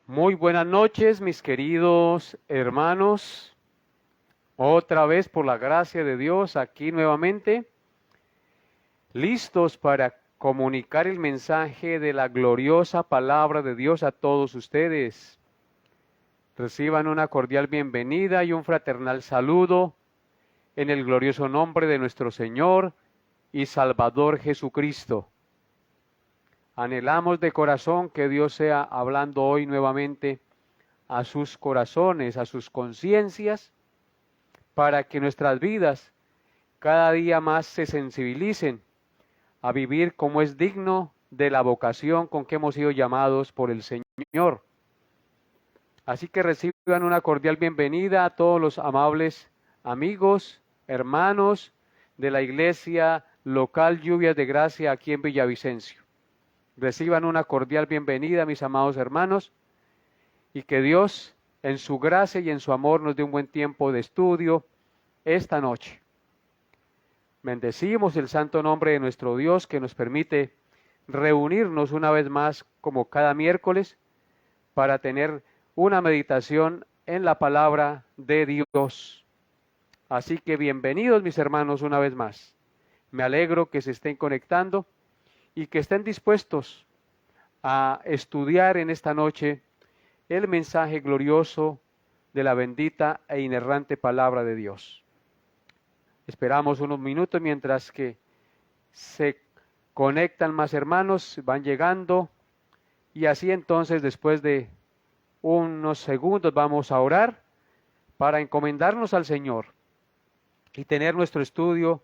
Muy buenas noches, mis queridos hermanos. Otra vez, por la gracia de Dios, aquí nuevamente, listos para comunicar el mensaje de la gloriosa palabra de Dios a todos ustedes. Reciban una cordial bienvenida y un fraternal saludo en el glorioso nombre de nuestro Señor y Salvador Jesucristo. Anhelamos de corazón que Dios sea hablando hoy nuevamente a sus corazones, a sus conciencias, para que nuestras vidas cada día más se sensibilicen a vivir como es digno de la vocación con que hemos sido llamados por el Señor. Así que reciban una cordial bienvenida a todos los amables amigos, hermanos de la iglesia local Lluvias de Gracia aquí en Villavicencio. Reciban una cordial bienvenida, mis amados hermanos, y que Dios, en su gracia y en su amor, nos dé un buen tiempo de estudio esta noche. Bendecimos el santo nombre de nuestro Dios que nos permite reunirnos una vez más como cada miércoles para tener una meditación en la palabra de Dios. Así que bienvenidos mis hermanos una vez más. Me alegro que se estén conectando y que estén dispuestos a estudiar en esta noche el mensaje glorioso de la bendita e inerrante palabra de Dios. Esperamos unos minutos mientras que se conectan más hermanos, van llegando, y así entonces después de unos segundos vamos a orar para encomendarnos al Señor y tener nuestro estudio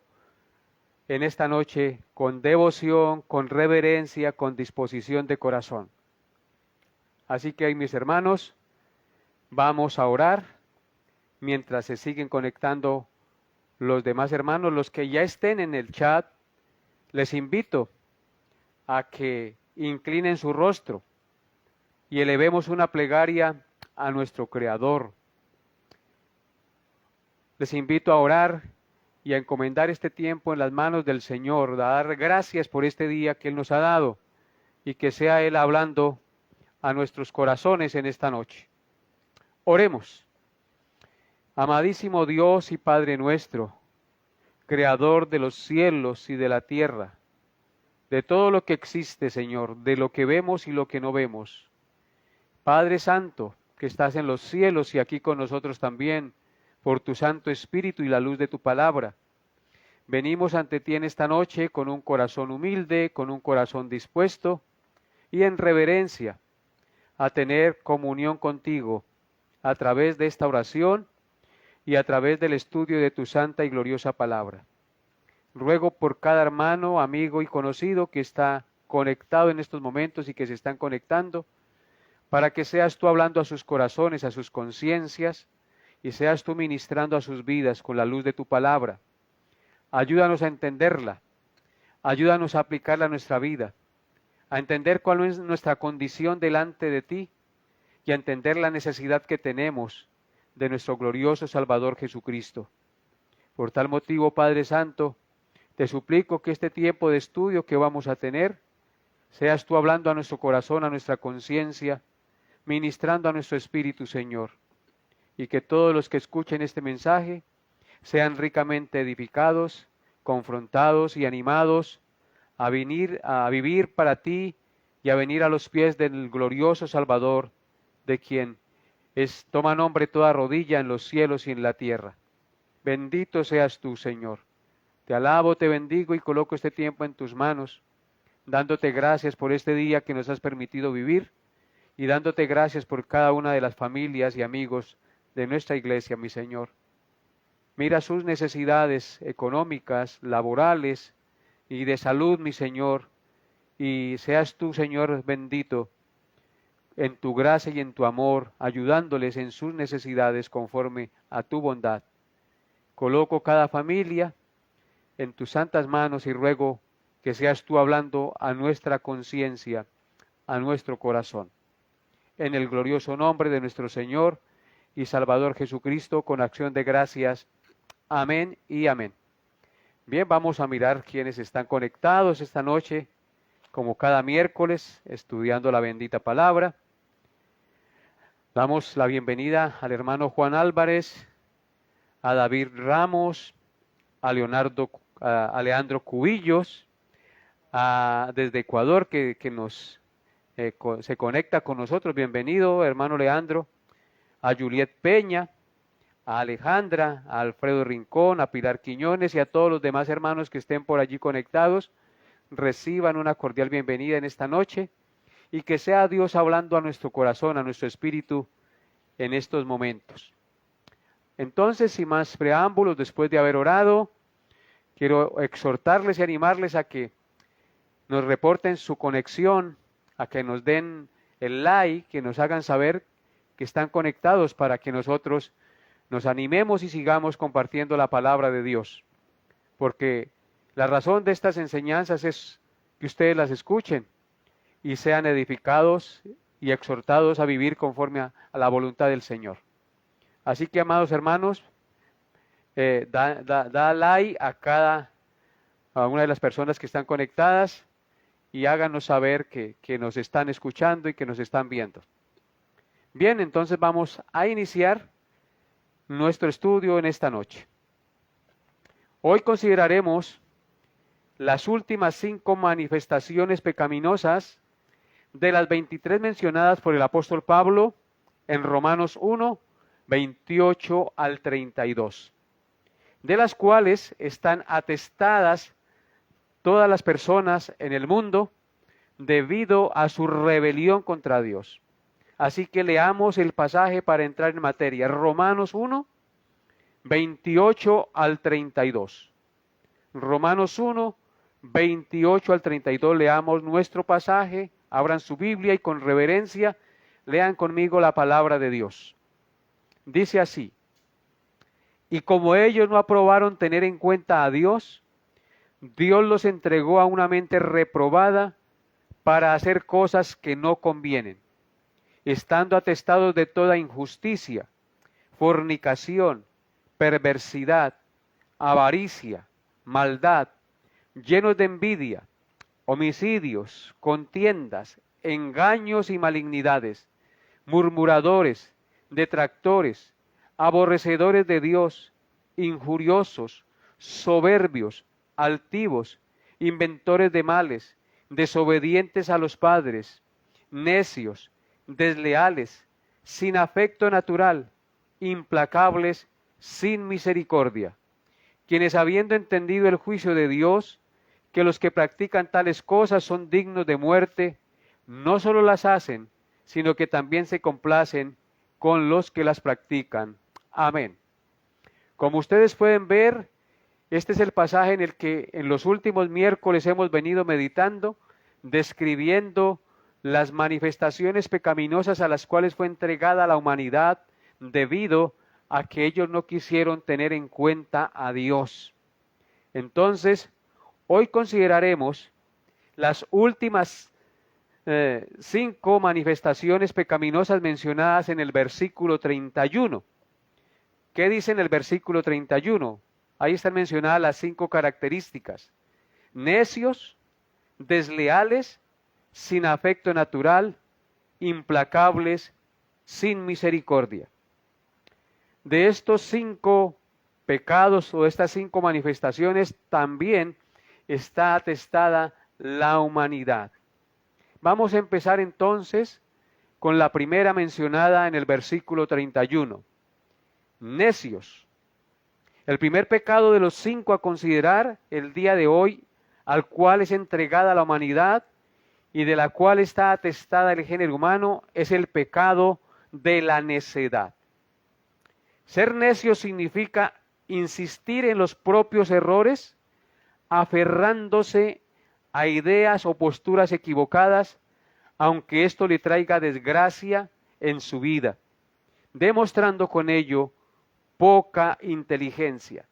en esta noche con devoción, con reverencia, con disposición de corazón. Así que mis hermanos, vamos a orar mientras se siguen conectando los demás hermanos, los que ya estén en el chat. Les invito a que inclinen su rostro y elevemos una plegaria a nuestro Creador. Les invito a orar y a encomendar este tiempo en las manos del Señor, a dar gracias por este día que Él nos ha dado y que sea Él hablando a nuestros corazones en esta noche. Oremos. Amadísimo Dios y Padre nuestro, Creador de los cielos y de la tierra, de todo lo que existe, Señor, de lo que vemos y lo que no vemos. Padre Santo, que estás en los cielos y aquí con nosotros también, por tu Santo Espíritu y la luz de tu palabra, venimos ante ti en esta noche con un corazón humilde, con un corazón dispuesto y en reverencia a tener comunión contigo a través de esta oración y a través del estudio de tu santa y gloriosa palabra. Ruego por cada hermano, amigo y conocido que está conectado en estos momentos y que se están conectando, para que seas tú hablando a sus corazones, a sus conciencias, y seas tú ministrando a sus vidas con la luz de tu palabra. Ayúdanos a entenderla, ayúdanos a aplicarla a nuestra vida, a entender cuál es nuestra condición delante de ti y a entender la necesidad que tenemos de nuestro glorioso Salvador Jesucristo. Por tal motivo, Padre Santo, te suplico que este tiempo de estudio que vamos a tener, seas tú hablando a nuestro corazón, a nuestra conciencia, ministrando a nuestro espíritu, Señor, y que todos los que escuchen este mensaje sean ricamente edificados, confrontados y animados a vivir para ti y a venir a los pies del glorioso Salvador, de quien toma nombre toda rodilla en los cielos y en la tierra. Bendito seas tú, Señor. Te alabo, te bendigo y coloco este tiempo en tus manos, dándote gracias por este día que nos has permitido vivir y dándote gracias por cada una de las familias y amigos de nuestra iglesia, mi Señor. Mira sus necesidades económicas, laborales y de salud, mi Señor, y seas tú, Señor bendito, en tu gracia y en tu amor, ayudándoles en sus necesidades conforme a tu bondad. Coloco cada familia en tus santas manos y ruego que seas tú hablando a nuestra conciencia, a nuestro corazón. En el glorioso nombre de nuestro Señor y Salvador Jesucristo, con acción de gracias. Amén y amén. Bien, vamos a mirar quiénes están conectados esta noche, como cada miércoles, estudiando la bendita palabra. Damos la bienvenida al hermano Juan Álvarez, a David Ramos, a Leandro Cubillos, desde Ecuador, que se conecta con nosotros. Bienvenido, hermano Leandro. A Juliet Peña, a Alejandra, a Alfredo Rincón, a Pilar Quiñones y a todos los demás hermanos que estén por allí conectados. Reciban una cordial bienvenida en esta noche y que sea Dios hablando a nuestro corazón, a nuestro espíritu en estos momentos. Entonces, sin más preámbulos, después de haber orado, quiero exhortarles y animarles a que nos reporten su conexión, a que nos den el like, que nos hagan saber que están conectados para que nosotros nos animemos y sigamos compartiendo la palabra de Dios. Porque la razón de estas enseñanzas es que ustedes las escuchen y sean edificados y exhortados a vivir conforme a la voluntad del Señor. Así que, amados hermanos, da like a una de las personas que están conectadas y háganos saber que nos están escuchando y que nos están viendo. Bien, entonces vamos a iniciar nuestro estudio en esta noche. Hoy consideraremos las últimas 5 manifestaciones pecaminosas de las 23 mencionadas por el apóstol Pablo en Romanos 1, 28 al 32, de las cuales están atestadas todas las personas en el mundo debido a su rebelión contra Dios. Así que leamos el pasaje para entrar en materia. Romanos 1, 28 al 32. Romanos 1, 28 al 32, leamos nuestro pasaje, abran su Biblia y con reverencia lean conmigo la palabra de Dios. Dice así: y como ellos no aprobaron tener en cuenta a Dios, Dios los entregó a una mente reprobada para hacer cosas que no convienen, estando atestados de toda injusticia, fornicación, perversidad, avaricia, maldad, llenos de envidia, homicidios, contiendas, engaños y malignidades, murmuradores, detractores, aborrecedores de Dios, injuriosos, soberbios, altivos, inventores de males, desobedientes a los padres, necios, desleales, sin afecto natural, implacables, sin misericordia, quienes habiendo entendido el juicio de Dios, que los que practican tales cosas son dignos de muerte, no solo las hacen, sino que también se complacen con los que las practican. Amén. Como ustedes pueden ver, este es el pasaje en el que en los últimos miércoles hemos venido meditando, describiendo las manifestaciones pecaminosas a las cuales fue entregada la humanidad debido a que ellos no quisieron tener en cuenta a Dios. Entonces, hoy consideraremos las últimas 5 manifestaciones pecaminosas mencionadas en el versículo 31. ¿Qué dice en el versículo 31? Ahí están mencionadas las 5 características: necios, desleales, sin afecto natural, implacables, sin misericordia. De estos 5 pecados o estas 5 manifestaciones también está atestada la humanidad. Vamos a empezar entonces con la primera mencionada en el versículo 31. Necios. El primer pecado de los 5 a considerar el día de hoy, al cual es entregada la humanidad y de la cual está atestada el género humano, es el pecado de la necedad. Ser necio significa insistir en los propios errores, aferrándose a ideas o posturas equivocadas, aunque esto le traiga desgracia en su vida, demostrando con ello poca inteligencia.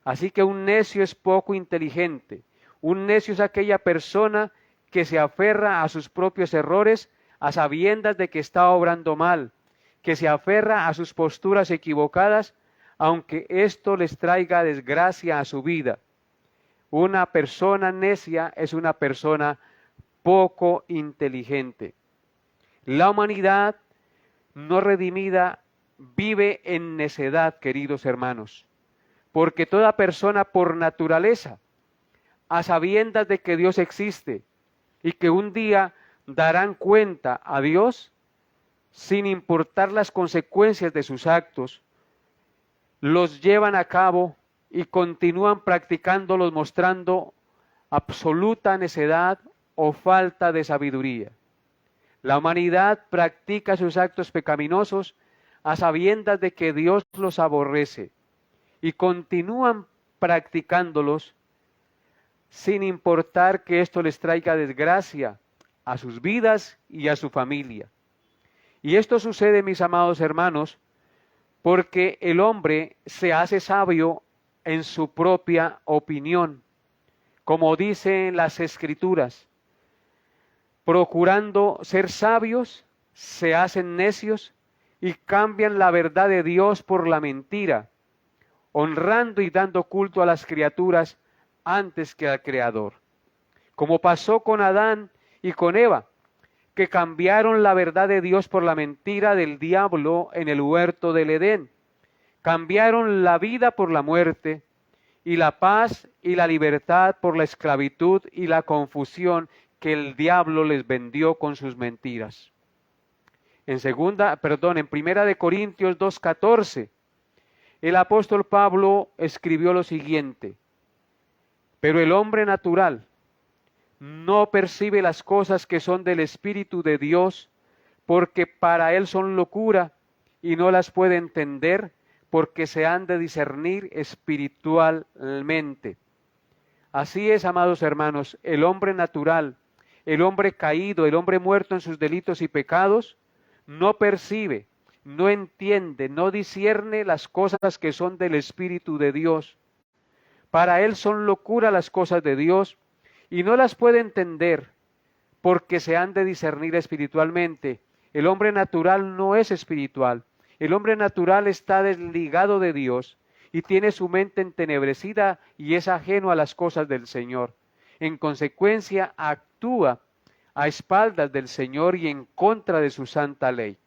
Así que un necio es poco inteligente. Un necio es aquella persona que se aferra a sus propios errores a sabiendas de que está obrando mal, que se aferra a sus posturas equivocadas, aunque esto les traiga desgracia a su vida. Una persona necia es una persona poco inteligente. La humanidad no redimida vive en necedad, queridos hermanos, porque toda persona por naturaleza, a sabiendas de que Dios existe y que un día darán cuenta a Dios, sin importar las consecuencias de sus actos, los llevan a cabo y continúan practicándolos mostrando absoluta necedad o falta de sabiduría. La humanidad practica sus actos pecaminosos a sabiendas de que Dios los aborrece y continúan practicándolos sin importar que esto les traiga desgracia a sus vidas y a su familia. Y esto sucede, mis amados hermanos, porque el hombre se hace sabio en su propia opinión, como dicen las Escrituras. Procurando ser sabios, se hacen necios y cambian la verdad de Dios por la mentira, honrando y dando culto a las criaturas antes que al Creador. Como pasó con Adán y con Eva, que cambiaron la verdad de Dios por la mentira del diablo en el huerto del Edén. Cambiaron la vida por la muerte, y la paz y la libertad por la esclavitud y la confusión que el diablo les vendió con sus mentiras. En Primera de Corintios 2:14, el apóstol Pablo escribió lo siguiente: pero el hombre natural no percibe las cosas que son del Espíritu de Dios, porque para él son locura, y no las puede entender, porque se han de discernir espiritualmente. Así es, amados hermanos, el hombre natural, el hombre caído, el hombre muerto en sus delitos y pecados, no percibe, no entiende, no discierne las cosas que son del Espíritu de Dios. Para él son locura las cosas de Dios, y no las puede entender, porque se han de discernir espiritualmente. El hombre natural no es espiritual. El hombre natural está desligado de Dios y tiene su mente entenebrecida y es ajeno a las cosas del Señor. En consecuencia, actúa a espaldas del Señor y en contra de su santa ley.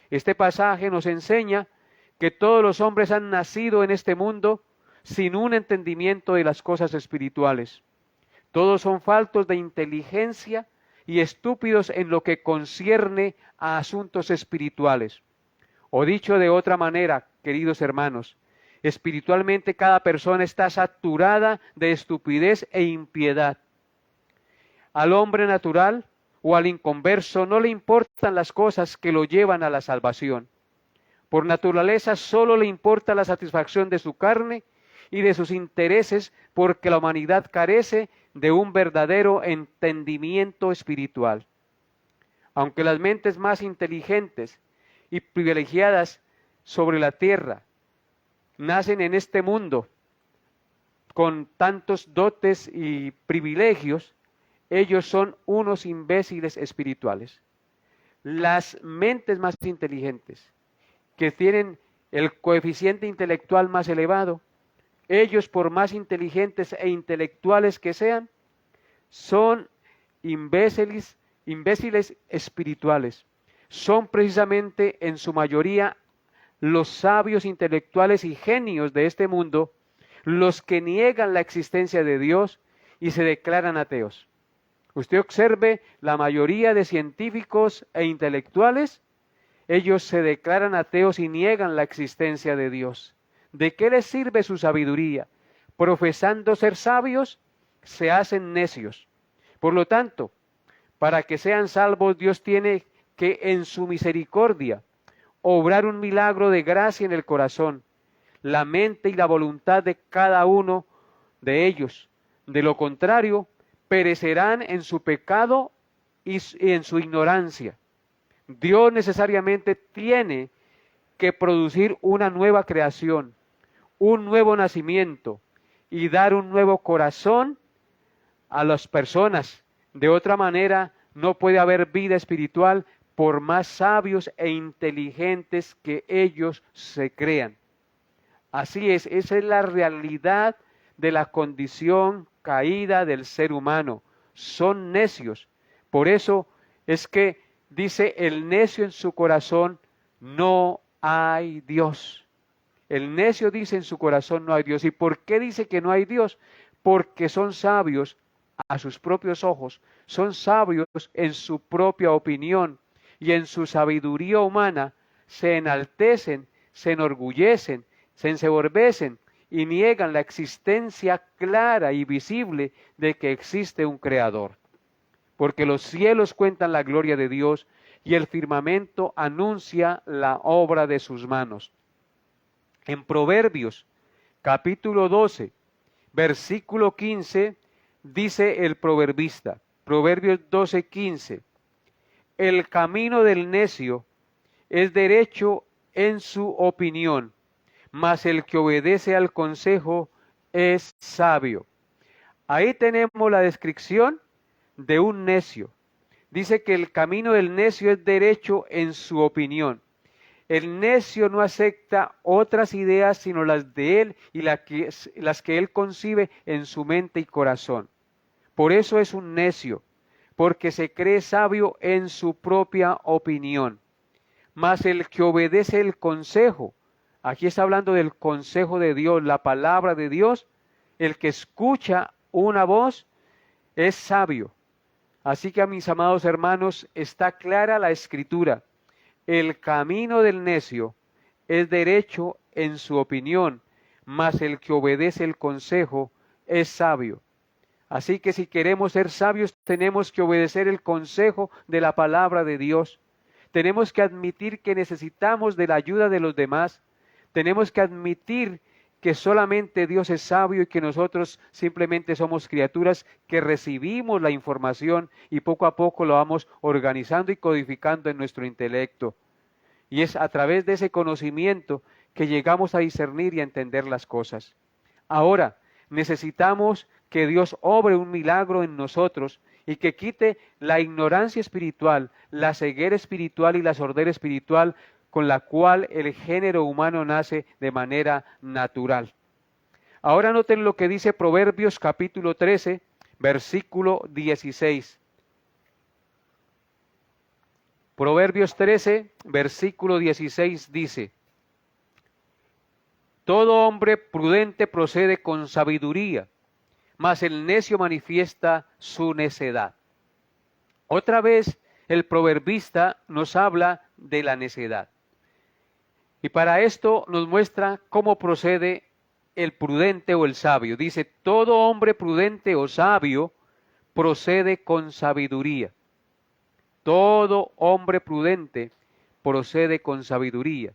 Este pasaje nos enseña que todos los hombres han nacido en este mundo sin un entendimiento de las cosas espirituales. Todos son faltos de inteligencia y estúpidos en lo que concierne a asuntos espirituales. O dicho de otra manera, queridos hermanos, espiritualmente cada persona está saturada de estupidez e impiedad. Al hombre natural o al inconverso no le importan las cosas que lo llevan a la salvación. Por naturaleza solo le importa la satisfacción de su carne y de sus intereses, porque la humanidad carece de un verdadero entendimiento espiritual. Aunque las mentes más inteligentes y privilegiadas sobre la tierra nacen en este mundo con tantos dotes y privilegios, ellos son unos imbéciles espirituales. Las mentes más inteligentes, que tienen el coeficiente intelectual más elevado, ellos, por más inteligentes e intelectuales que sean, son imbéciles espirituales. Son precisamente en su mayoría los sabios intelectuales y genios de este mundo los que niegan la existencia de Dios y se declaran ateos. Usted observe la mayoría de científicos e intelectuales, ellos se declaran ateos y niegan la existencia de Dios. ¿De qué les sirve su sabiduría? Profesando ser sabios, se hacen necios. Por lo tanto, para que sean salvos, Dios tiene que en su misericordia obrar un milagro de gracia en el corazón, la mente y la voluntad de cada uno de ellos. De lo contrario, perecerán en su pecado y en su ignorancia. Dios necesariamente tiene que producir una nueva creación, un nuevo nacimiento y dar un nuevo corazón a las personas. De otra manera, no puede haber vida espiritual por más sabios e inteligentes que ellos se crean. Así es, esa es la realidad de la condición caída del ser humano. Son necios. Por eso es que dice: el necio en su corazón no hay Dios. El necio dice en su corazón no hay Dios. ¿Y por qué dice que no hay Dios? Porque son sabios a sus propios ojos, son sabios en su propia opinión y en su sabiduría humana se enaltecen, se enorgullecen, se ensoberbecen y niegan la existencia clara y visible de que existe un Creador. Porque los cielos cuentan la gloria de Dios y el firmamento anuncia la obra de sus manos. En Proverbios, capítulo 12, versículo 15, dice el proverbista, Proverbios 12, 15, el camino del necio es derecho en su opinión, mas el que obedece al consejo es sabio. Ahí tenemos la descripción de un necio. Dice que el camino del necio es derecho en su opinión. El necio no acepta otras ideas sino las de él y las que él concibe en su mente y corazón. Por eso es un necio, porque se cree sabio en su propia opinión. Mas el que obedece el consejo, aquí está hablando del consejo de Dios, la palabra de Dios, el que escucha una voz es sabio. Así que a mis amados hermanos, está clara la escritura. El camino del necio es derecho en su opinión, mas el que obedece el consejo es sabio. Así que si queremos ser sabios, tenemos que obedecer el consejo de la palabra de Dios. Tenemos que admitir que necesitamos de la ayuda de los demás. Tenemos que admitir que solamente Dios es sabio y que nosotros simplemente somos criaturas que recibimos la información y poco a poco lo vamos organizando y codificando en nuestro intelecto. Y es a través de ese conocimiento que llegamos a discernir y a entender las cosas. Ahora, necesitamos que Dios obre un milagro en nosotros y que quite la ignorancia espiritual, la ceguera espiritual y la sordera espiritual con la cual el género humano nace de manera natural. Ahora noten lo que dice Proverbios capítulo 13, versículo 16. Proverbios 13, versículo 16 dice, todo hombre prudente procede con sabiduría, mas el necio manifiesta su necedad. Otra vez el proverbista nos habla de la necedad. Y para esto nos muestra cómo procede el prudente o el sabio. Dice, todo hombre prudente o sabio procede con sabiduría. Todo hombre prudente procede con sabiduría.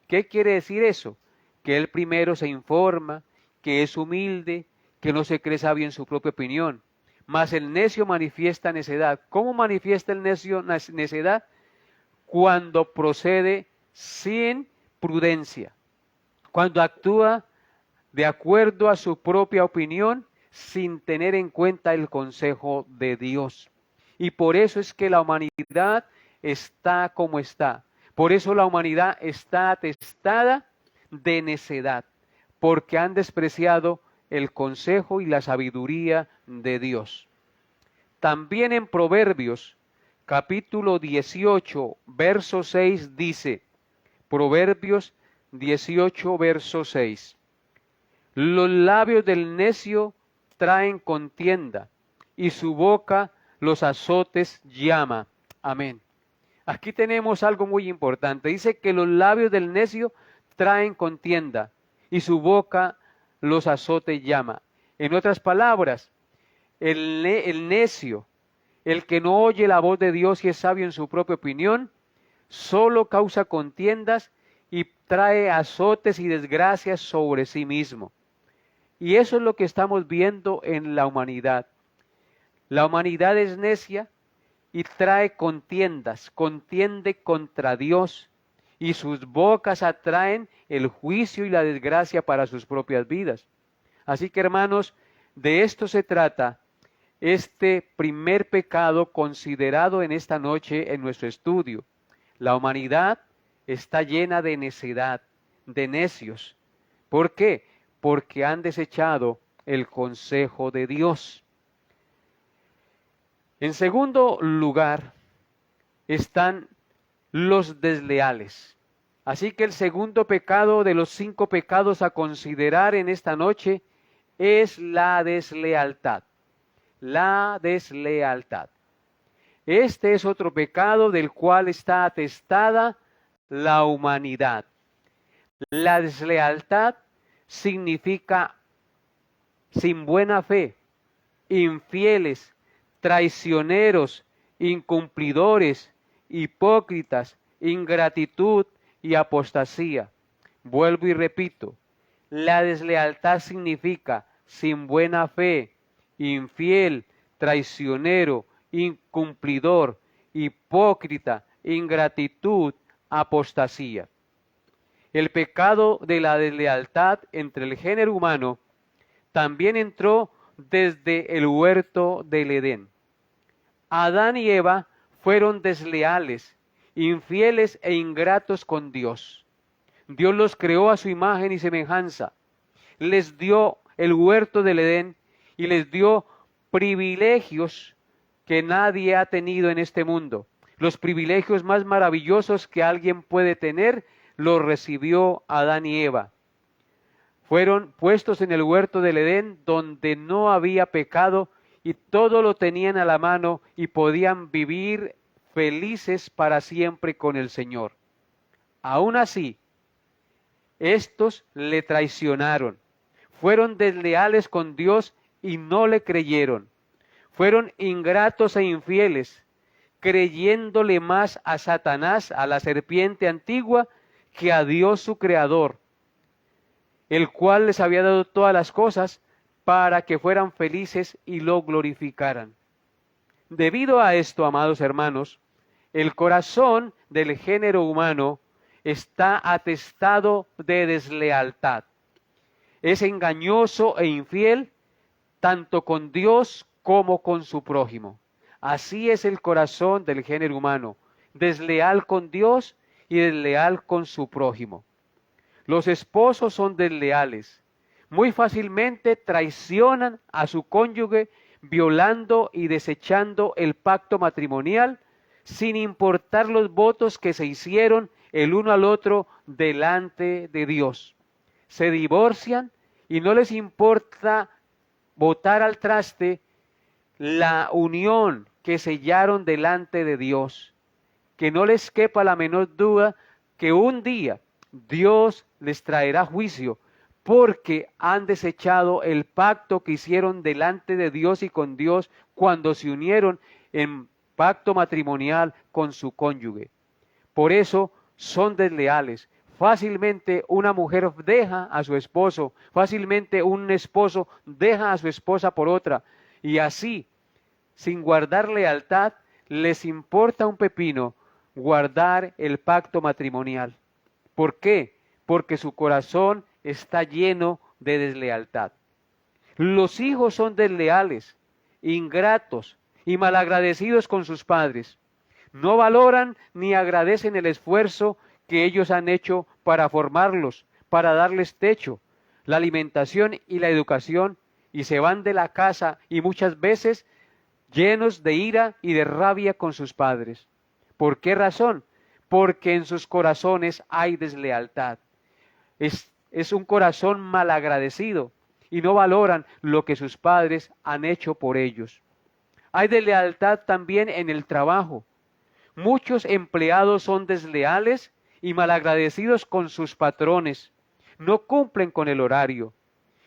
¿Qué quiere decir eso? Que él primero se informa, que es humilde, que no se cree sabio en su propia opinión. Mas el necio manifiesta necedad. ¿Cómo manifiesta el necio necedad? Cuando procede sin prudencia, cuando actúa de acuerdo a su propia opinión sin tener en cuenta el consejo de Dios. Y por eso es que la humanidad está como está. Por eso la humanidad está atestada de necedad, porque han despreciado el consejo y la sabiduría de Dios. También en Proverbios, capítulo 18, verso 6 dice, Proverbios 18, verso 6. Los labios del necio traen contienda, y su boca los azotes llama. Amén. Aquí tenemos algo muy importante. Dice que los labios del necio traen contienda, y su boca los azotes llama. En otras palabras, el necio, el que no oye la voz de Dios y es sabio en su propia opinión, solo causa contiendas y trae azotes y desgracias sobre sí mismo. Y eso es lo que estamos viendo en la humanidad. La humanidad es necia y trae contiendas, contiende contra Dios, y sus bocas atraen el juicio y la desgracia para sus propias vidas. Así que, hermanos, de esto se trata este primer pecado considerado en esta noche en nuestro estudio. La humanidad está llena de necedad, de necios. ¿Por qué? Porque han desechado el consejo de Dios. En segundo lugar, están los desleales. Así que el segundo pecado de los 5 pecados a considerar en esta noche es la deslealtad. La deslealtad. Este es otro pecado del cual está atestada la humanidad. La deslealtad significa sin buena fe, infieles, traicioneros, incumplidores, hipócritas, ingratitud y apostasía. Vuelvo y repito, la deslealtad significa sin buena fe, infiel, traicionero, incumplidor, hipócrita, ingratitud, apostasía. El pecado de la deslealtad entre el género humano también entró desde el huerto del Edén. Adán y Eva fueron desleales, infieles e ingratos con Dios. Dios los creó a su imagen y semejanza. Les dio el huerto del Edén y les dio privilegios que nadie ha tenido en este mundo. Los privilegios más maravillosos que alguien puede tener los recibió Adán y Eva. Fueron puestos en el huerto del Edén donde no había pecado y todo lo tenían a la mano y podían vivir felices para siempre con el Señor. Aún así, estos le traicionaron, fueron desleales con Dios y no le creyeron. Fueron ingratos e infieles, creyéndole más a Satanás, a la serpiente antigua, que a Dios su Creador, el cual les había dado todas las cosas para que fueran felices y lo glorificaran. Debido a esto, amados hermanos, el corazón del género humano está atestado de deslealtad. Es engañoso e infiel tanto con Dios como con su prójimo. Así es el corazón del género humano, desleal con Dios y desleal con su prójimo. Los esposos son desleales. Muy fácilmente traicionan a su cónyuge violando y desechando el pacto matrimonial sin importar los votos que se hicieron el uno al otro delante de Dios. Se divorcian y no les importa botar al traste la unión que sellaron delante de Dios. Que no les quepa la menor duda que un día Dios les traerá juicio porque han desechado el pacto que hicieron delante de Dios y con Dios cuando se unieron en pacto matrimonial con su cónyuge. Por eso son desleales. Fácilmente una mujer deja a su esposo, fácilmente un esposo deja a su esposa por otra, y así, sin guardar lealtad, les importa un pepino guardar el pacto matrimonial. ¿Por qué? Porque su corazón está lleno de deslealtad. Los hijos son desleales, ingratos y malagradecidos con sus padres. No valoran ni agradecen el esfuerzo que ellos han hecho para formarlos, para darles techo, la alimentación y la educación, y se van de la casa y muchas veces llenos de ira y de rabia con sus padres. ¿Por qué razón? Porque en sus corazones hay deslealtad. Es un corazón malagradecido y no valoran lo que sus padres han hecho por ellos. Hay deslealtad también en el trabajo. Muchos empleados son desleales y malagradecidos con sus patrones. No cumplen con el horario.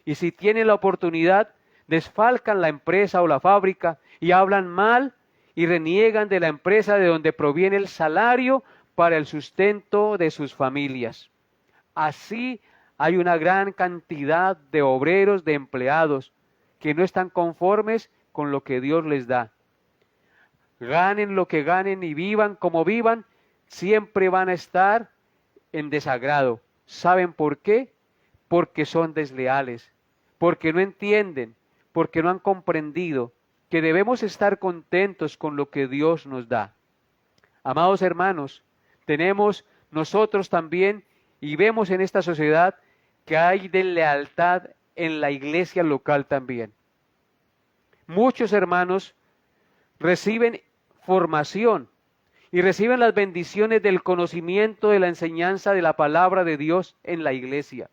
Y si tienen la oportunidad, desfalcan la empresa o la fábrica y hablan mal y reniegan de la empresa de donde proviene el salario para el sustento de sus familias. Así hay una gran cantidad de obreros, de empleados, que no están conformes con lo que Dios les da. Ganen lo que ganen y vivan como vivan, siempre van a estar en desagrado. ¿Saben por qué? Porque son desleales, porque no entienden, porque no han comprendido que debemos estar contentos con lo que Dios nos da. Amados hermanos, tenemos nosotros también y vemos en esta sociedad que hay deslealtad en la iglesia local también. Muchos hermanos reciben formación y reciben las bendiciones del conocimiento de la enseñanza de la palabra de Dios en la iglesia.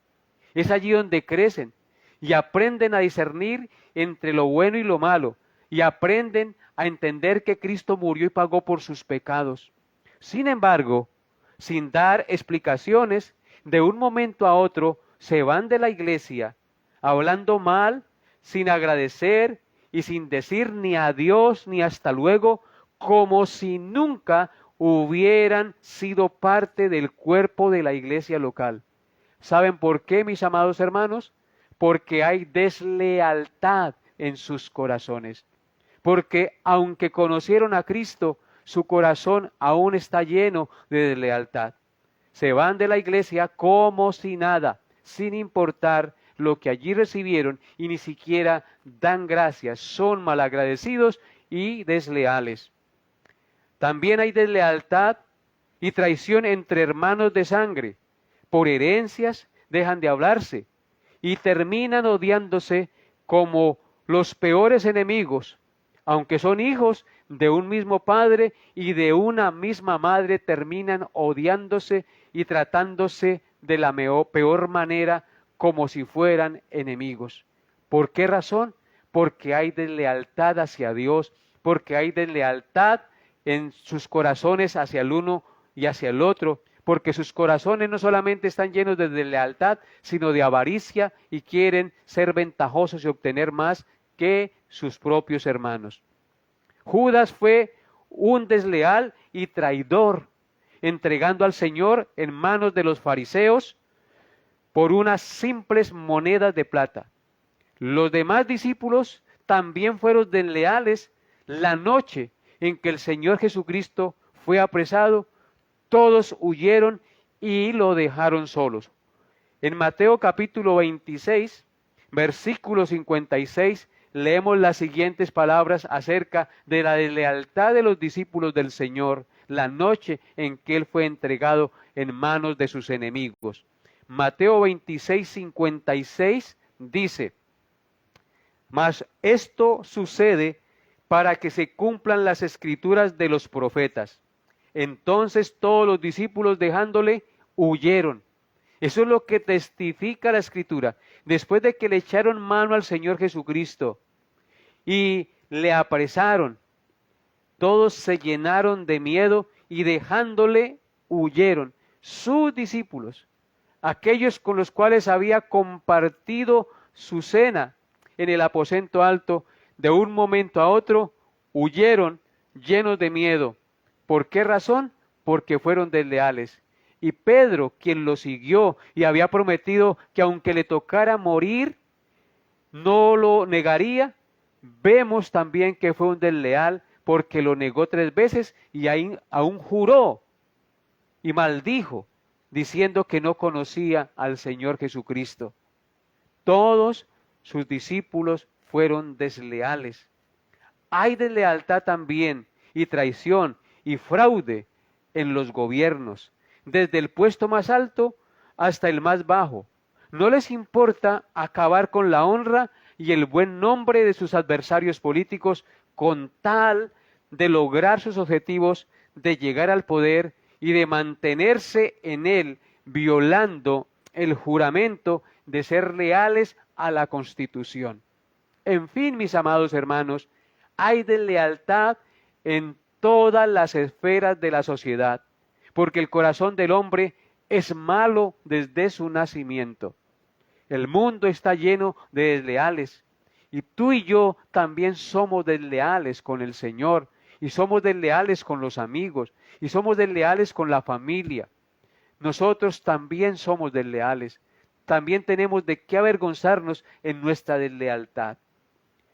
Es allí donde crecen y aprenden a discernir entre lo bueno y lo malo, y aprenden a entender que Cristo murió y pagó por sus pecados. Sin embargo, sin dar explicaciones, de un momento a otro se van de la iglesia, hablando mal, sin agradecer y sin decir ni adiós ni hasta luego, como si nunca hubieran sido parte del cuerpo de la iglesia local. ¿Saben por qué, mis amados hermanos? Porque hay deslealtad en sus corazones. Porque aunque conocieron a Cristo, su corazón aún está lleno de deslealtad. Se van de la iglesia como si nada, sin importar lo que allí recibieron, y ni siquiera dan gracias. Son malagradecidos y desleales. También hay deslealtad y traición entre hermanos de sangre. Por herencias dejan de hablarse y terminan odiándose como los peores enemigos. Aunque son hijos de un mismo padre y de una misma madre, terminan odiándose y tratándose de la peor manera, como si fueran enemigos. ¿Por qué razón? Porque hay deslealtad hacia Dios, porque hay deslealtad en sus corazones hacia el uno y hacia el otro, porque sus corazones no solamente están llenos de deslealtad, sino de avaricia, y quieren ser ventajosos y obtener más que sus propios hermanos. Judas fue un desleal y traidor, entregando al Señor en manos de los fariseos por unas simples monedas de plata. Los demás discípulos también fueron desleales. La noche en que el Señor Jesucristo fue apresado, todos huyeron y lo dejaron solos. En Mateo capítulo 26, versículo 56, leemos las siguientes palabras acerca de la deslealtad de los discípulos del Señor, la noche en que Él fue entregado en manos de sus enemigos. Mateo 26, 56 dice: mas esto sucede para que se cumplan las escrituras de los profetas. Entonces todos los discípulos, dejándole, huyeron. Eso es lo que testifica la Escritura. Después de que le echaron mano al Señor Jesucristo y le apresaron, todos se llenaron de miedo y dejándole, huyeron. Sus discípulos, aquellos con los cuales había compartido su cena en el aposento alto, de un momento a otro huyeron llenos de miedo. ¿Por qué razón? Porque fueron desleales. Y Pedro, quien lo siguió y había prometido que aunque le tocara morir, no lo negaría, vemos también que fue un desleal, porque lo negó 3 veces y aún juró y maldijo, diciendo que no conocía al Señor Jesucristo. Todos sus discípulos fueron desleales. Hay deslealtad también, y traición, y fraude en los gobiernos, desde el puesto más alto hasta el más bajo. No les importa acabar con la honra y el buen nombre de sus adversarios políticos con tal de lograr sus objetivos, de llegar al poder y de mantenerse en él, violando el juramento de ser leales a la Constitución. En fin, mis amados hermanos, hay deslealtad en todas las esferas de la sociedad, porque el corazón del hombre es malo desde su nacimiento. El mundo está lleno de desleales, y tú y yo también somos desleales con el Señor, y somos desleales con los amigos, y somos desleales con la familia. Nosotros también somos desleales. También tenemos de qué avergonzarnos en nuestra deslealtad.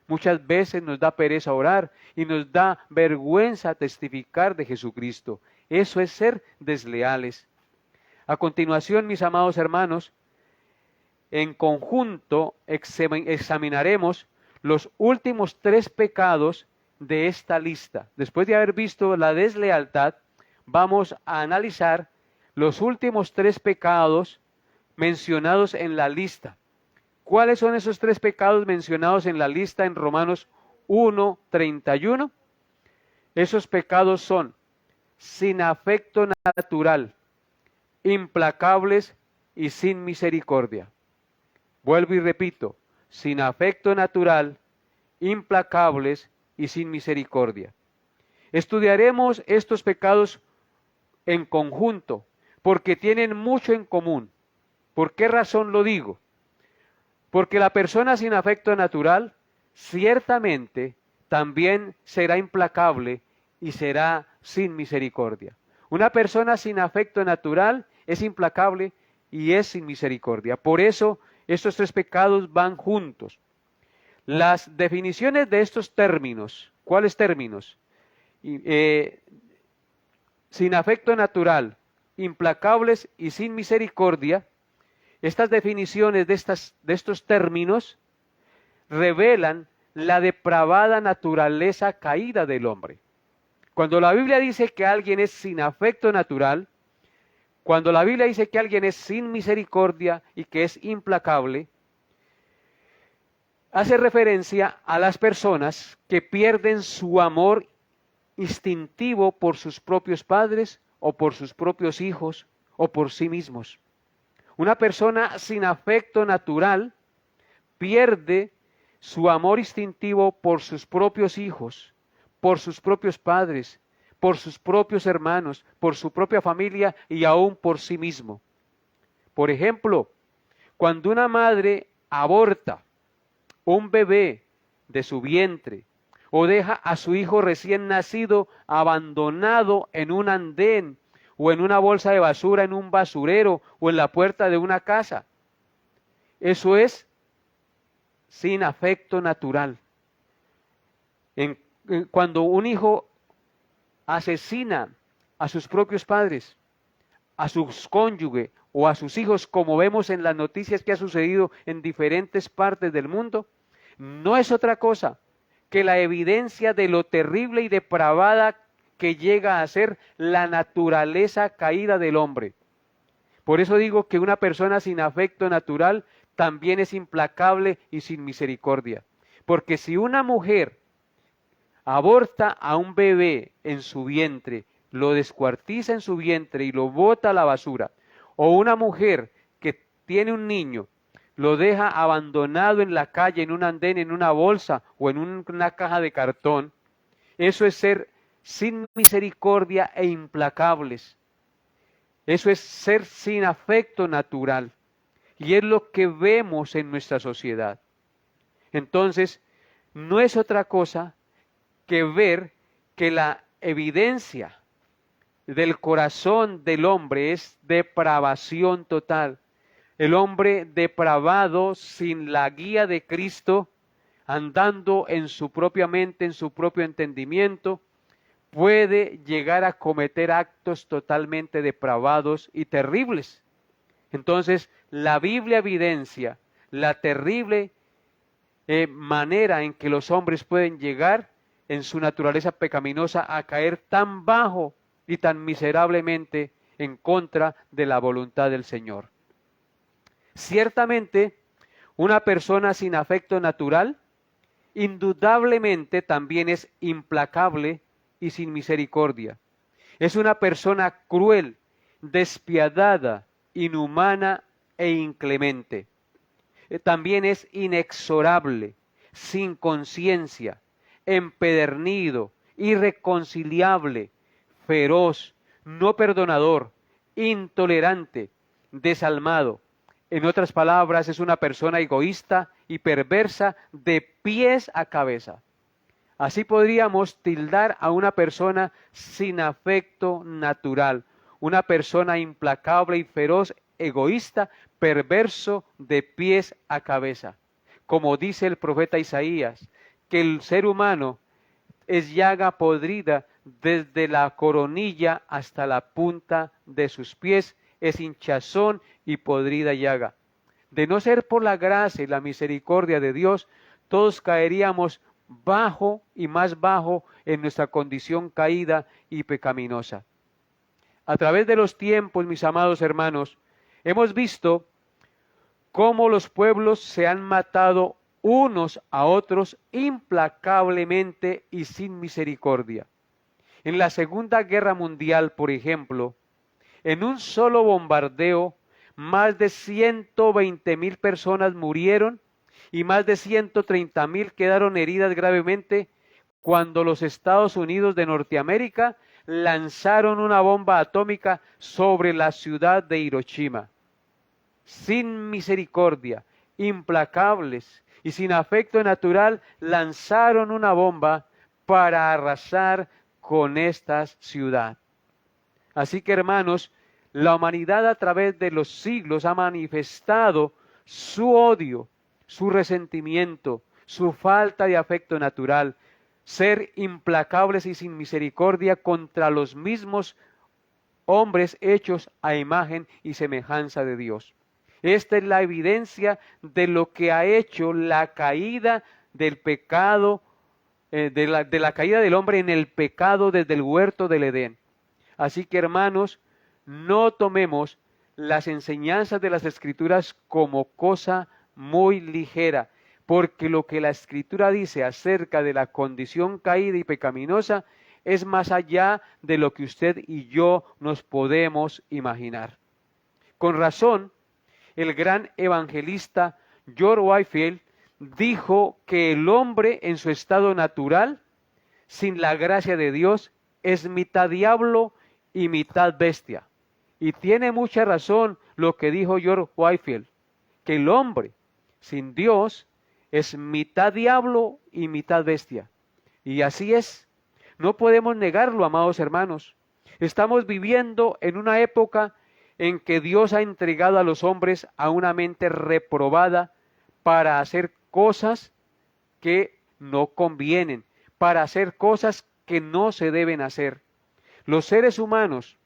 Muchas veces nos da pereza orar y nos da vergüenza testificar de Jesucristo. Eso es ser desleales. A continuación, mis amados hermanos, en conjunto examinaremos los últimos 3 pecados de esta lista. Después de haber visto la deslealtad, vamos a analizar los últimos 3 pecados mencionados en la lista. ¿Cuáles son esos 3 pecados mencionados en la lista en Romanos 1:31? Esos pecados son sin afecto natural, implacables y sin misericordia. Vuelvo y repito, sin afecto natural, implacables y sin misericordia. Estudiaremos estos pecados en conjunto, porque tienen mucho en común. ¿Por qué razón lo digo? Porque la persona sin afecto natural ciertamente también será implacable y será sin misericordia. Una persona sin afecto natural es implacable y es sin misericordia. Por eso estos tres pecados van juntos. Las definiciones de estos términos, ¿cuáles términos? Sin afecto natural, implacables y sin misericordia. Estas definiciones de estos términos revelan la depravada naturaleza caída del hombre. Cuando la Biblia dice que alguien es sin afecto natural, cuando la Biblia dice que alguien es sin misericordia y que es implacable, hace referencia a las personas que pierden su amor instintivo por sus propios padres o por sus propios hijos o por sí mismos. Una persona sin afecto natural pierde su amor instintivo por sus propios hijos, por sus propios padres, por sus propios hermanos, por su propia familia y aún por sí mismo. Por ejemplo, cuando una madre aborta un bebé de su vientre o deja a su hijo recién nacido abandonado en un andén o en una bolsa de basura, en un basurero o en la puerta de una casa, eso es sin afecto natural. Cuando un hijo asesina a sus propios padres, a sus cónyuges o a sus hijos, como vemos en las noticias que ha sucedido en diferentes partes del mundo, no es otra cosa que la evidencia de lo terrible y depravada que llega a ser la naturaleza caída del hombre. Por eso digo que una persona sin afecto natural también es implacable y sin misericordia. Porque si una mujer aborta a un bebé en su vientre, lo descuartiza en su vientre y lo bota a la basura, o una mujer que tiene un niño, lo deja abandonado en la calle, en un andén, en una bolsa o en una caja de cartón, eso es ser sin misericordia e implacables. Eso es ser sin afecto natural. Y es lo que vemos en nuestra sociedad. Entonces, no es otra cosa que ver que la evidencia del corazón del hombre es depravación total. El hombre depravado, sin la guía de Cristo, andando en su propia mente, en su propio entendimiento, puede llegar a cometer actos totalmente depravados y terribles. Entonces, la Biblia evidencia la terrible manera en que los hombres pueden llegar en su naturaleza pecaminosa a caer tan bajo y tan miserablemente en contra de la voluntad del Señor. Ciertamente, una persona sin afecto natural, indudablemente también es implacable y sin misericordia. Es una persona cruel, despiadada, inhumana e inclemente. También es inexorable, sin conciencia, empedernido, irreconciliable, feroz, no perdonador, intolerante, desalmado. En otras palabras, es una persona egoísta y perversa de pies a cabeza. Así podríamos tildar a una persona sin afecto natural, una persona implacable y feroz, egoísta, perverso de pies a cabeza. Como dice el profeta Isaías, que el ser humano es llaga podrida desde la coronilla hasta la punta de sus pies, es hinchazón y podrida llaga. De no ser por la gracia y la misericordia de Dios, todos caeríamos bajo y más bajo en nuestra condición caída y pecaminosa. A través de los tiempos, mis amados hermanos, hemos visto cómo los pueblos se han matado unos a otros implacablemente y sin misericordia. En la Segunda Guerra Mundial, por ejemplo, en un solo bombardeo, más de 120.000 personas murieron y más de 130.000 quedaron heridas gravemente cuando los Estados Unidos de Norteamérica lanzaron una bomba atómica sobre la ciudad de Hiroshima. Sin misericordia, implacables y sin afecto natural, lanzaron una bomba para arrasar con esta ciudad. Así que, hermanos, la humanidad a través de los siglos ha manifestado su odio, su resentimiento, su falta de afecto natural, ser implacables y sin misericordia contra los mismos hombres hechos a imagen y semejanza de Dios. Esta es la evidencia de lo que ha hecho la caída del pecado, de la caída del hombre en el pecado desde el huerto del Edén. Así que, hermanos, no tomemos las enseñanzas de las Escrituras como cosa muy ligera, porque lo que la Escritura dice acerca de la condición caída y pecaminosa es más allá de lo que usted y yo nos podemos imaginar. Con razón, el gran evangelista George Whitefield dijo que el hombre en su estado natural, sin la gracia de Dios, es mitad diablo y mitad bestia. Y tiene mucha razón lo que dijo George Whitefield, que el hombre sin Dios es mitad diablo y mitad bestia. Y así es. No podemos negarlo, amados hermanos. Estamos viviendo en una época en que Dios ha entregado a los hombres a una mente reprobada para hacer cosas que no convienen, para hacer cosas que no se deben hacer. Los seres humanos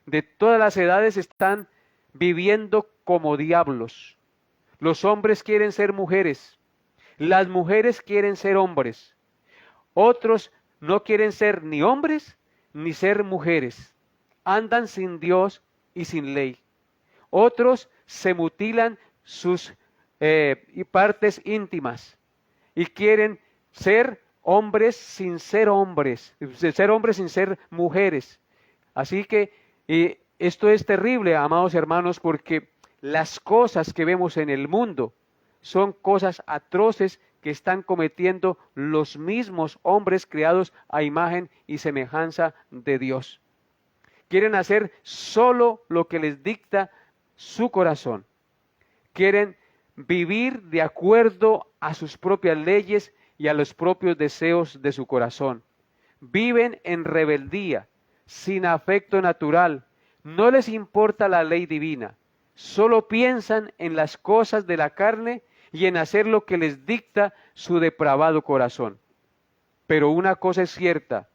de todas las edades están viviendo como diablos. Los hombres quieren ser mujeres, las mujeres quieren ser hombres, otros no quieren ser ni hombres ni ser mujeres, andan sin Dios y sin ley. Otros se mutilan sus partes íntimas y quieren ser hombres sin ser hombres sin ser mujeres. Así que esto es terrible, amados hermanos, porque las cosas que vemos en el mundo son cosas atroces que están cometiendo los mismos hombres creados a imagen y semejanza de Dios. Quieren hacer solo lo que les dicta su corazón. Quieren vivir de acuerdo a sus propias leyes y a los propios deseos de su corazón. Viven en rebeldía, sin afecto natural. No les importa la ley divina. Solo piensan en las cosas de la carne y en hacer lo que les dicta su depravado corazón. Pero una cosa es cierta,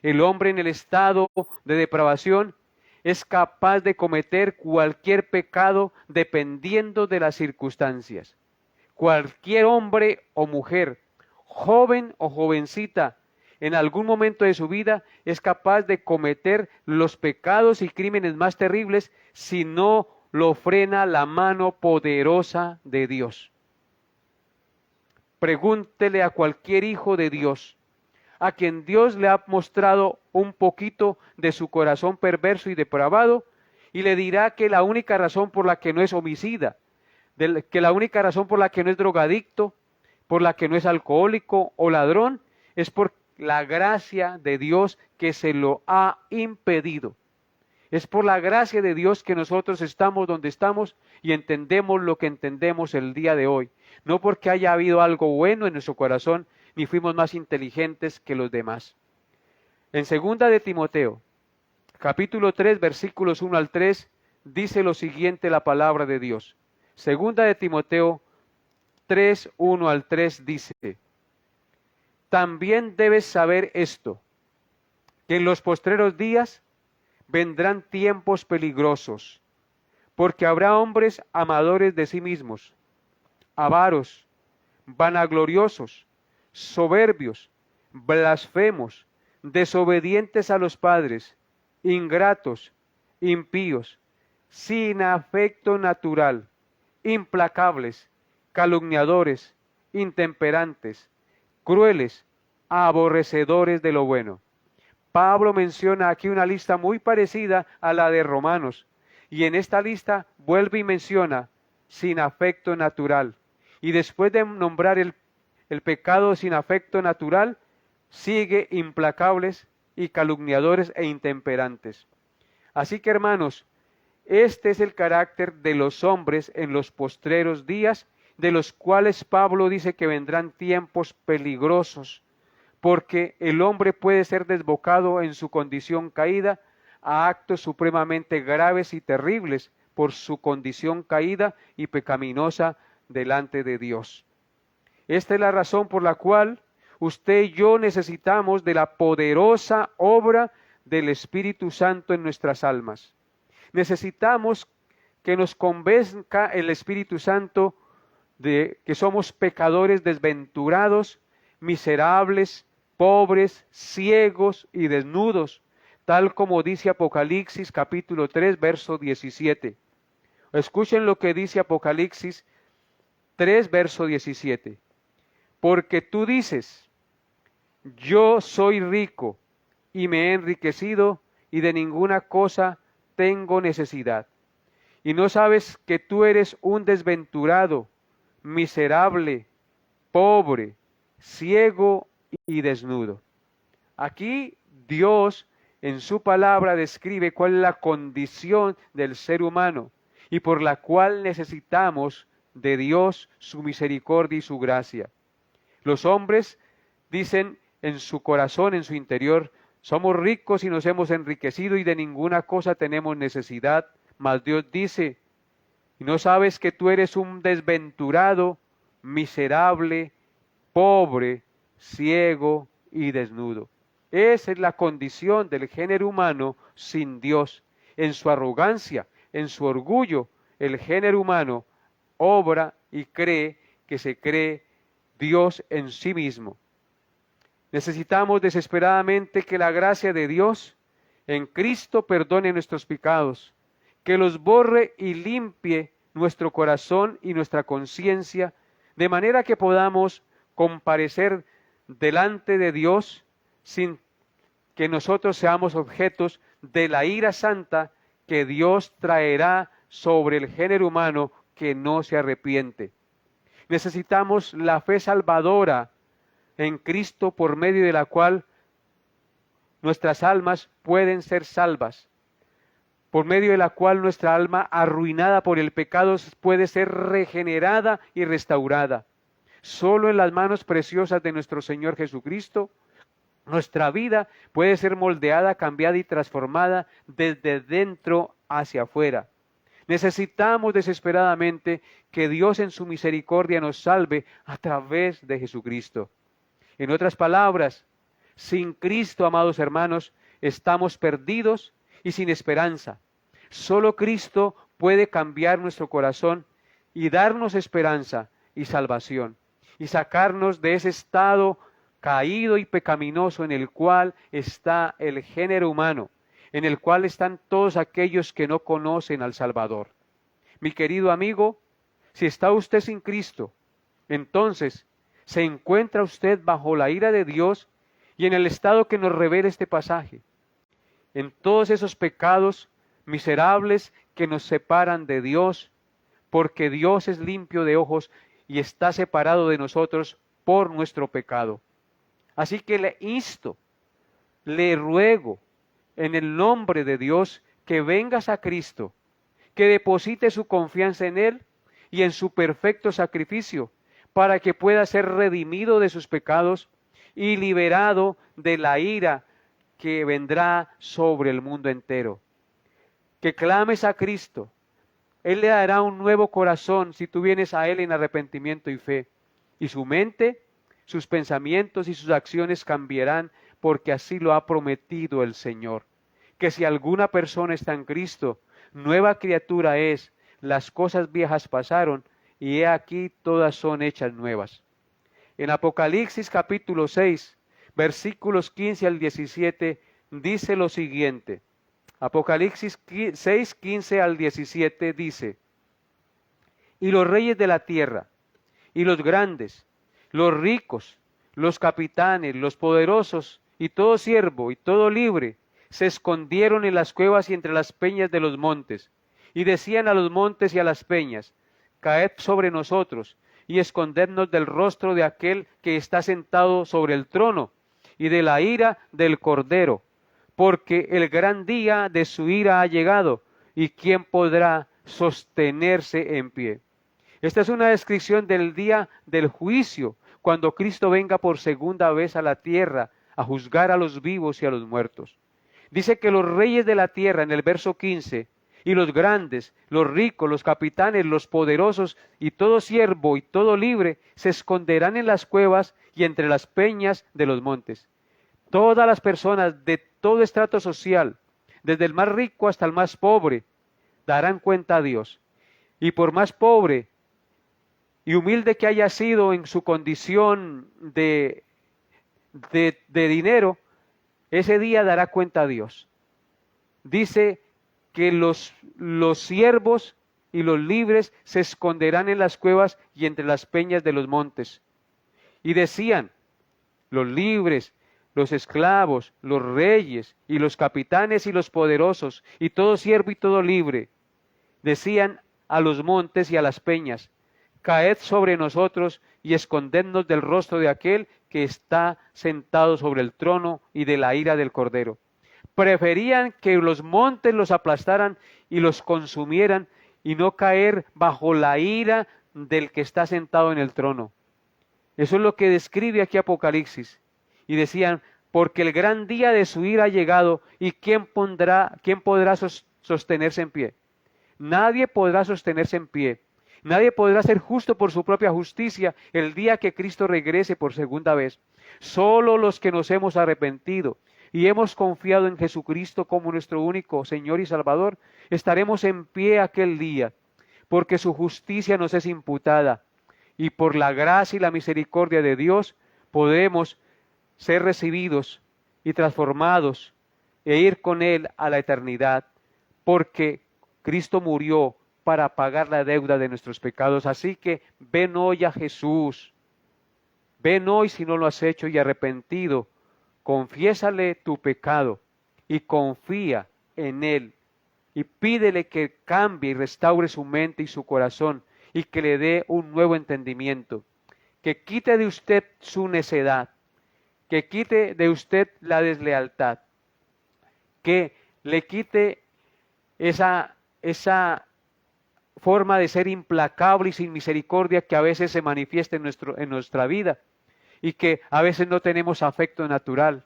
el hombre en el estado de depravación es capaz de cometer cualquier pecado dependiendo de las circunstancias. Cualquier hombre o mujer, joven o jovencita, en algún momento de su vida es capaz de cometer los pecados y crímenes más terribles si no lo frena la mano poderosa de Dios. Pregúntele a cualquier hijo de Dios, a quien Dios le ha mostrado un poquito de su corazón perverso y depravado, y le dirá que la única razón por la que no es homicida, que la única razón por la que no es drogadicto, por la que no es alcohólico o ladrón, es por la gracia de Dios que se lo ha impedido. Es por la gracia de Dios que nosotros estamos donde estamos y entendemos lo que entendemos el día de hoy. No porque haya habido algo bueno en nuestro corazón, ni fuimos más inteligentes que los demás. En 2 de Timoteo, capítulo 3, versículos 1 al 3, dice lo siguiente la palabra de Dios. 2 de Timoteo 3, 1 al 3 dice: también debes saber esto, que en los postreros días vendrán tiempos peligrosos, porque habrá hombres amadores de sí mismos, avaros, vanagloriosos, soberbios, blasfemos, desobedientes a los padres, ingratos, impíos, sin afecto natural, implacables, calumniadores, intemperantes, crueles, aborrecedores de lo bueno, Pablo menciona aquí una lista muy parecida a la de Romanos. Y en esta lista vuelve y menciona sin afecto natural. Y después de nombrar el pecado sin afecto natural, sigue implacables y calumniadores e intemperantes. Así que, hermanos, este es el carácter de los hombres en los postreros días, de los cuales Pablo dice que vendrán tiempos peligrosos, porque el hombre puede ser desbocado en su condición caída a actos supremamente graves y terribles por su condición caída y pecaminosa delante de Dios. Esta es la razón por la cual usted y yo necesitamos de la poderosa obra del Espíritu Santo en nuestras almas. Necesitamos que nos convenza el Espíritu Santo de que somos pecadores desventurados, miserables, pobres, ciegos y desnudos, tal como dice Apocalipsis capítulo 3, verso 17. Escuchen lo que dice Apocalipsis 3, verso 17. Porque tú dices, yo soy rico y me he enriquecido y de ninguna cosa tengo necesidad. Y no sabes que tú eres un desventurado, miserable, pobre, ciego y desnudo. Aquí Dios en su palabra describe cuál es la condición del ser humano y por la cual necesitamos de Dios su misericordia y su gracia. Los hombres dicen en su corazón, en su interior, somos ricos y nos hemos enriquecido y de ninguna cosa tenemos necesidad, mas Dios dice, ¿no sabes que tú eres un desventurado, miserable, pobre, ciego y desnudo? Esa es la condición del género humano sin Dios. En su arrogancia, en su orgullo, el género humano obra y cree que se cree Dios en sí mismo. Necesitamos desesperadamente que la gracia de Dios en Cristo perdone nuestros pecados, que los borre y limpie nuestro corazón y nuestra conciencia, de manera que podamos comparecer delante de Dios sin que nosotros seamos objetos de la ira santa que Dios traerá sobre el género humano que no se arrepiente. Necesitamos la fe salvadora en Cristo por medio de la cual nuestras almas pueden ser salvas, por medio de la cual nuestra alma arruinada por el pecado puede ser regenerada y restaurada. Solo en las manos preciosas de nuestro Señor Jesucristo, nuestra vida puede ser moldeada, cambiada y transformada desde dentro hacia afuera. Necesitamos desesperadamente que Dios en su misericordia nos salve a través de Jesucristo. En otras palabras, sin Cristo, amados hermanos, estamos perdidos y sin esperanza. Solo Cristo puede cambiar nuestro corazón y darnos esperanza y salvación, y sacarnos de ese estado caído y pecaminoso en el cual está el género humano, en el cual están todos aquellos que no conocen al Salvador. Mi querido amigo, si está usted sin Cristo, entonces se encuentra usted bajo la ira de Dios y en el estado que nos revela este pasaje, en todos esos pecados miserables que nos separan de Dios, porque Dios es limpio de ojos y está separado de nosotros por nuestro pecado. Así que le insto, le ruego, en el nombre de Dios, que vengas a Cristo, que deposite su confianza en Él y en su perfecto sacrificio, para que pueda ser redimido de sus pecados y liberado de la ira que vendrá sobre el mundo entero. Que clames a Cristo. Él le dará un nuevo corazón si tú vienes a Él en arrepentimiento y fe. Y su mente, sus pensamientos y sus acciones cambiarán porque así lo ha prometido el Señor. Que si alguna persona está en Cristo, nueva criatura es, las cosas viejas pasaron y he aquí todas son hechas nuevas. En Apocalipsis capítulo 6, versículos 15 al 17, dice lo siguiente. Apocalipsis 6, 15 al 17 dice, y los reyes de la tierra, y los grandes, los ricos, los capitanes, los poderosos, y todo siervo y todo libre se escondieron en las cuevas y entre las peñas de los montes, y decían a los montes y a las peñas, caed sobre nosotros, y escondednos del rostro de aquel que está sentado sobre el trono, y de la ira del Cordero, porque el gran día de su ira ha llegado, y ¿quién podrá sostenerse en pie? Esta es una descripción del día del juicio, cuando Cristo venga por segunda vez a la tierra a juzgar a los vivos y a los muertos. Dice que los reyes de la tierra, en el verso 15, y los grandes, los ricos, los capitanes, los poderosos, y todo siervo y todo libre, se esconderán en las cuevas y entre las peñas de los montes. Todas las personas de todo estrato social, desde el más rico hasta el más pobre, darán cuenta a Dios. Y por más pobre y humilde que haya sido en su condición de dinero, ese día dará cuenta a Dios. Dice que los siervos y los libres se esconderán en las cuevas y entre las peñas de los montes. Y decían, los libres, los esclavos, los reyes y los capitanes y los poderosos, y todo siervo y todo libre, decían a los montes y a las peñas, caed sobre nosotros y escondednos del rostro de aquel que está sentado sobre el trono y de la ira del Cordero. Preferían que los montes los aplastaran y los consumieran y no caer bajo la ira del que está sentado en el trono. Eso es lo que describe aquí Apocalipsis. Y decían, porque el gran día de su ira ha llegado, y ¿quién podrá sostenerse en pie? Nadie podrá sostenerse en pie. Nadie podrá ser justo por su propia justicia el día que Cristo regrese por segunda vez. Solo los que nos hemos arrepentido y hemos confiado en Jesucristo como nuestro único Señor y Salvador, estaremos en pie aquel día, porque su justicia nos es imputada, y por la gracia y la misericordia de Dios podemos ser recibidos y transformados e ir con Él a la eternidad, porque Cristo murió para pagar la deuda de nuestros pecados. Así que ven hoy a Jesús, ven hoy si no lo has hecho y arrepentido, confiésale tu pecado y confía en Él y pídele que cambie y restaure su mente y su corazón y que le dé un nuevo entendimiento, que quite de usted su necedad, que quite de usted la deslealtad, que le quite esa forma de ser implacable y sin misericordia que a veces se manifiesta en nuestra vida y que a veces no tenemos afecto natural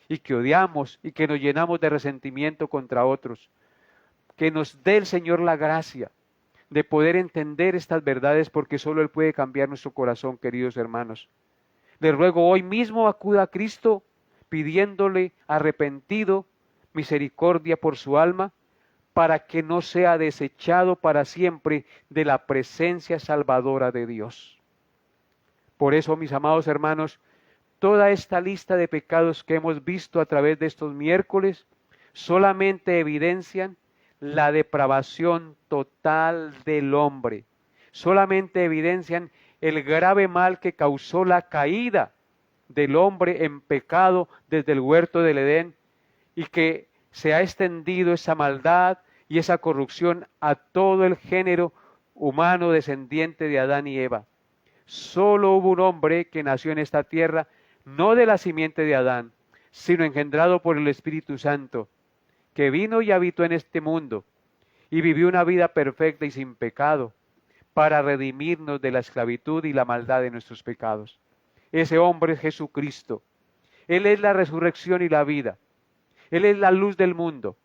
y que odiamos y que nos llenamos de resentimiento contra otros. Que nos dé el Señor la gracia de poder entender estas verdades, porque solo Él puede cambiar nuestro corazón, queridos hermanos. Les ruego hoy mismo acuda a Cristo pidiéndole arrepentido misericordia por su alma, para que no sea desechado para siempre de la presencia salvadora de Dios. Por eso, mis amados hermanos, toda esta lista de pecados que hemos visto a través de estos miércoles solamente evidencian la depravación total del hombre, solamente evidencian el grave mal que causó la caída del hombre en pecado desde el huerto del Edén, y que se ha extendido esa maldad y esa corrupción a todo el género humano descendiente de Adán y Eva. Solo hubo un hombre que nació en esta tierra, no de la simiente de Adán, sino engendrado por el Espíritu Santo, que vino y habitó en este mundo y vivió una vida perfecta y sin pecado para redimirnos de la esclavitud y la maldad de nuestros pecados. Ese hombre es Jesucristo. Él es la resurrección y la vida. Él es la luz del mundo.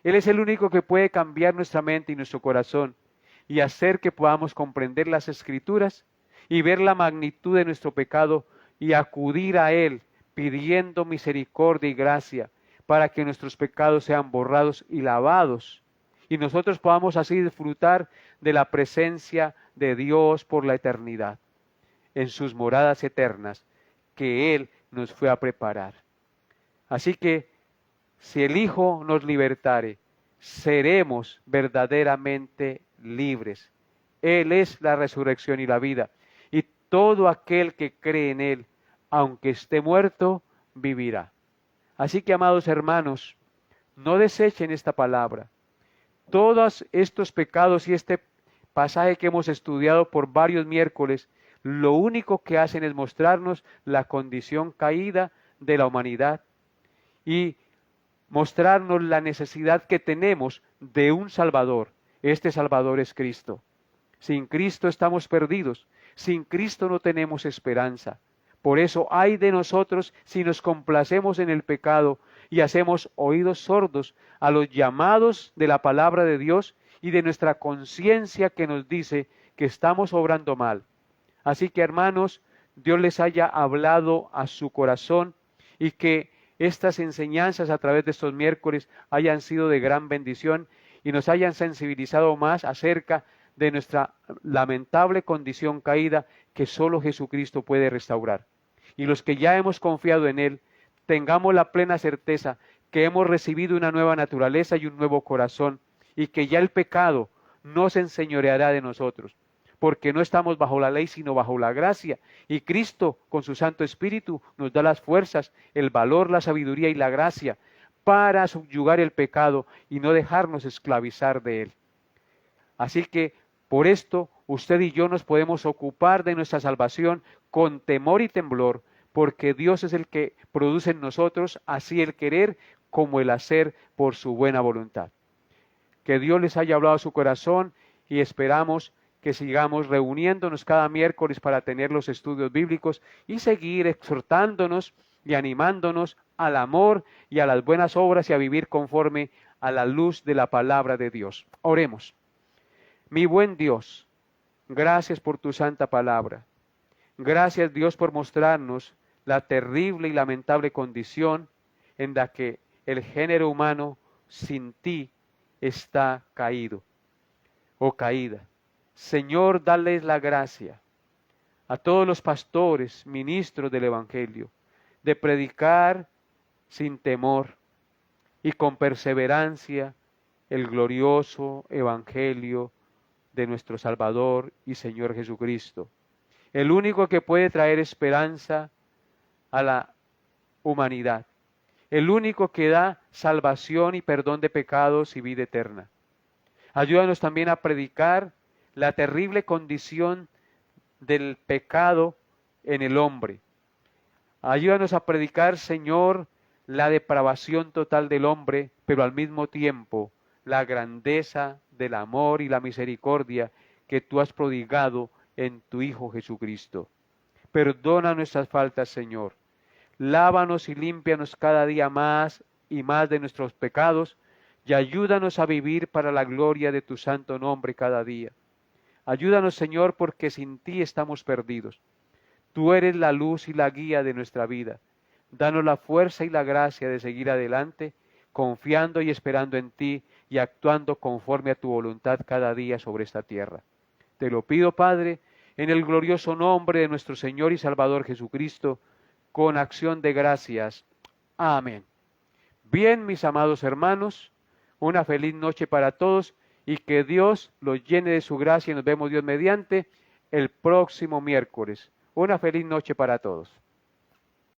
Él es el único que puede cambiar nuestra mente y nuestro corazón y hacer que podamos comprender las Escrituras y ver la magnitud de nuestro pecado y acudir a Él pidiendo misericordia y gracia para que nuestros pecados sean borrados y lavados y nosotros podamos así disfrutar de la presencia de Dios por la eternidad, en sus moradas eternas que Él nos fue a preparar. Así que si el Hijo nos libertare, seremos verdaderamente libres. Él es la resurrección y la vida, y todo aquel que cree en Él, aunque esté muerto, vivirá. Así que, amados hermanos, no desechen esta palabra. Todos estos pecados y este pasaje que hemos estudiado por varios miércoles, lo único que hacen es mostrarnos la condición caída de la humanidad y mostrarnos la necesidad que tenemos de un Salvador. Este Salvador es Cristo. Sin Cristo estamos perdidos. Sin Cristo no tenemos esperanza. Por eso ay de nosotros si nos complacemos en el pecado y hacemos oídos sordos a los llamados de la palabra de Dios y de nuestra conciencia que nos dice que estamos obrando mal. Así que, hermanos, Dios les haya hablado a su corazón y que estas enseñanzas a través de estos miércoles hayan sido de gran bendición y nos hayan sensibilizado más acerca de nuestra lamentable condición caída que solo Jesucristo puede restaurar. Y los que ya hemos confiado en Él, tengamos la plena certeza que hemos recibido una nueva naturaleza y un nuevo corazón, y que ya el pecado no se enseñoreará de nosotros, porque no estamos bajo la ley, sino bajo la gracia, y Cristo, con su Santo Espíritu, nos da las fuerzas, el valor, la sabiduría y la gracia para subyugar el pecado y no dejarnos esclavizar de él. Así que, por esto, usted y yo nos podemos ocupar de nuestra salvación con temor y temblor, porque Dios es el que produce en nosotros así el querer como el hacer por su buena voluntad. Que Dios les haya hablado a su corazón y esperamos que sigamos reuniéndonos cada miércoles para tener los estudios bíblicos y seguir exhortándonos y animándonos al amor y a las buenas obras y a vivir conforme a la luz de la palabra de Dios. Oremos. Mi buen Dios, gracias por tu santa palabra. Gracias, Dios, por mostrarnos la terrible y lamentable condición en la que el género humano sin ti está caído o caída. Señor, dales la gracia a todos los pastores, ministros del Evangelio, de predicar sin temor y con perseverancia el glorioso Evangelio de nuestro Salvador y Señor Jesucristo, el único que puede traer esperanza a la humanidad, el único que da salvación y perdón de pecados y vida eterna. Ayúdanos también a predicar la terrible condición del pecado en el hombre. Ayúdanos a predicar, Señor, la depravación total del hombre, pero al mismo tiempo la grandeza del amor y la misericordia que tú has prodigado en tu Hijo Jesucristo. Perdona nuestras faltas, Señor. Lávanos y límpianos cada día más y más de nuestros pecados y ayúdanos a vivir para la gloria de tu santo nombre cada día. Ayúdanos, Señor, porque sin ti estamos perdidos. Tú eres la luz y la guía de nuestra vida. Danos la fuerza y la gracia de seguir adelante, confiando y esperando en ti y actuando conforme a tu voluntad cada día sobre esta tierra. Te lo pido, Padre, en el glorioso nombre de nuestro Señor y Salvador Jesucristo, con acción de gracias. Amén. Bien, mis amados hermanos, una feliz noche para todos y que Dios los llene de su gracia y nos vemos Dios mediante el próximo miércoles. Una feliz noche para todos.